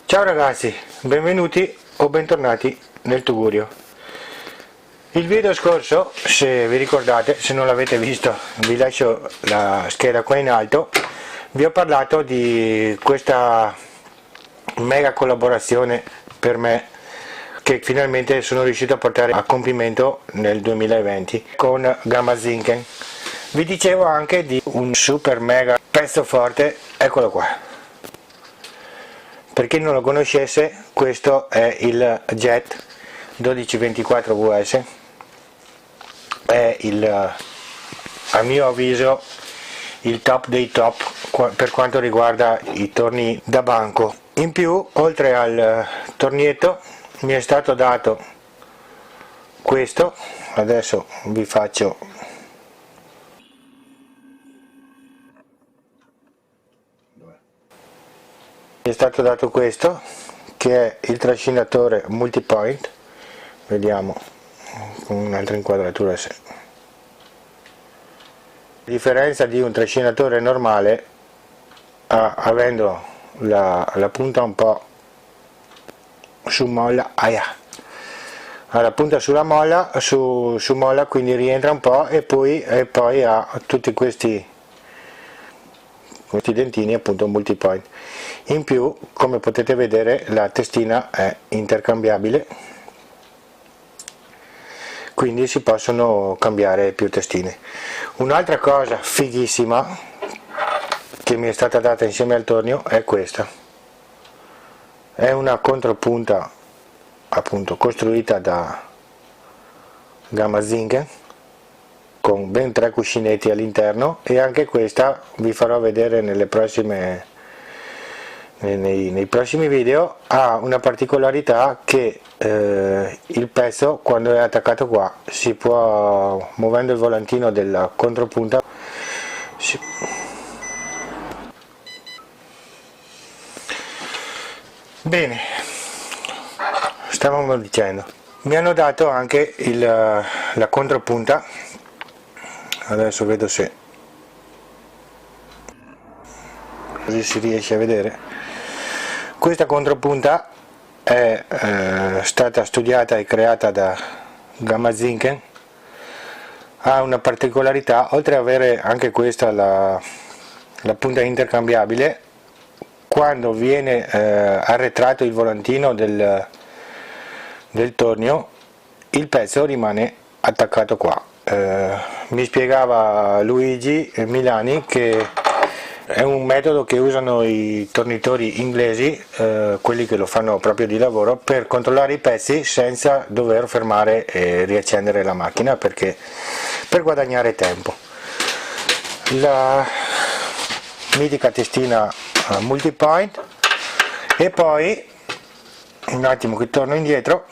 Ciao ragazzi, benvenuti o bentornati nel Tugurio. Il video scorso, se vi ricordate, se non l'avete visto vi lascio la scheda qua in alto, vi ho parlato di questa mega collaborazione per me che finalmente sono riuscito a portare a compimento nel 2020 con Gamma Zinken. Vi dicevo anche di un super mega pezzo forte, eccolo qua. Per chi non lo conoscesse, questo è il Jet 1224 VS, è a mio avviso il top dei top per quanto riguarda i torni da banco. In più, oltre al tornietto, mi è stato dato questo, adesso vi faccio mi è stato dato questo, che è il trascinatore multipoint. Vediamo con un'altra inquadratura se. A differenza di un trascinatore normale, avendo la punta un po' su molla, ha la punta sulla molla, su molla, quindi rientra un po' e poi ha tutti questi dentini, appunto multipoint. In più, come potete vedere, la testina è intercambiabile, quindi si possono cambiare più testine. Un'altra cosa fighissima che mi è stata data insieme al tornio è questa, è una contropunta appunto costruita da Gamma Zinken con ben 3 cuscinetti all'interno, e anche questa vi farò vedere nei prossimi video. Ha una particolarità che il pezzo, quando è attaccato qua, si può, muovendo il volantino della contropunta, bene, stavamo dicendo, mi hanno dato anche la contropunta. Adesso vedo se così si riesce a vedere. Questa contropunta è stata studiata e creata da Gamma Zinken. Ha una particolarità, oltre ad avere anche questa la punta intercambiabile, quando viene arretrato il volantino del tornio, il pezzo rimane attaccato qua. Mi spiegava Luigi Milani che è un metodo che usano i tornitori inglesi, quelli che lo fanno proprio di lavoro, per controllare i pezzi senza dover fermare e riaccendere la macchina, per guadagnare tempo. La mitica testina multipoint, e poi un attimo che torno indietro.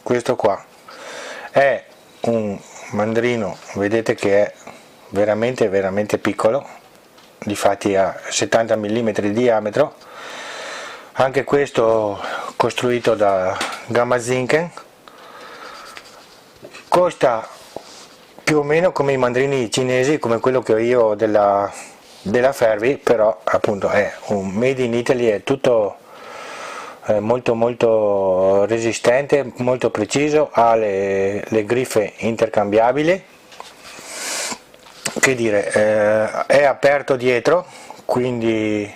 Questo qua è un mandrino, vedete che è veramente piccolo, difatti ha 70 mm di diametro, anche questo costruito da Gamma Zinken. Costa più o meno come i mandrini cinesi, come quello che ho io della Fervi, però appunto è un made in Italy, è tutto molto resistente, molto preciso, ha le griffe intercambiabili, che dire, è aperto dietro, quindi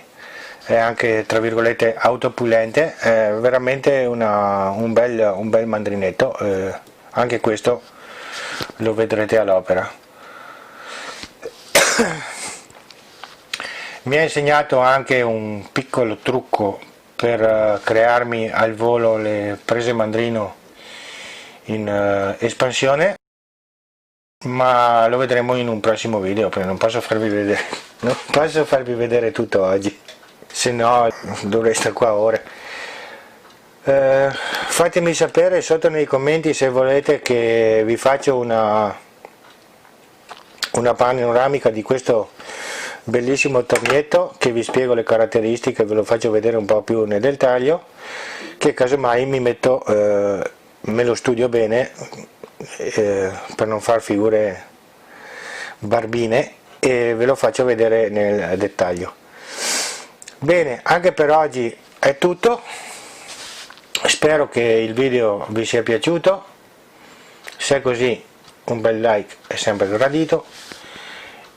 è anche tra virgolette autopulente, è veramente un bel mandrinetto, anche questo lo vedrete all'opera. Mi ha insegnato anche un piccolo trucco per crearmi al volo le prese mandrino in espansione, ma lo vedremo in un prossimo video, perché non posso farvi vedere tutto oggi, se no dovrei stare qua ore. Fatemi sapere sotto nei commenti se volete che vi faccia una panoramica di questo bellissimo tornietto, che vi spiego le caratteristiche, ve lo faccio vedere un po' più nel dettaglio, che casomai mi metto, me lo studio bene per non far figure barbine, e ve lo faccio vedere nel dettaglio. Bene, anche per oggi è tutto, spero che il video vi sia piaciuto, se è così un bel like è sempre gradito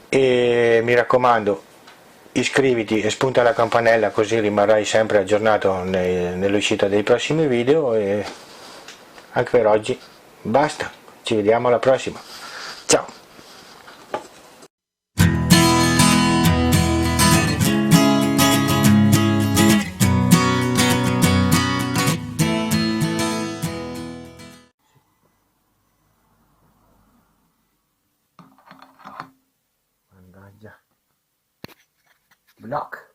e mi raccomando iscriviti e spunta la campanella così rimarrai sempre aggiornato nell'uscita dei prossimi video e anche per oggi basta, ci vediamo alla prossima, ciao. Mannaggia. Block.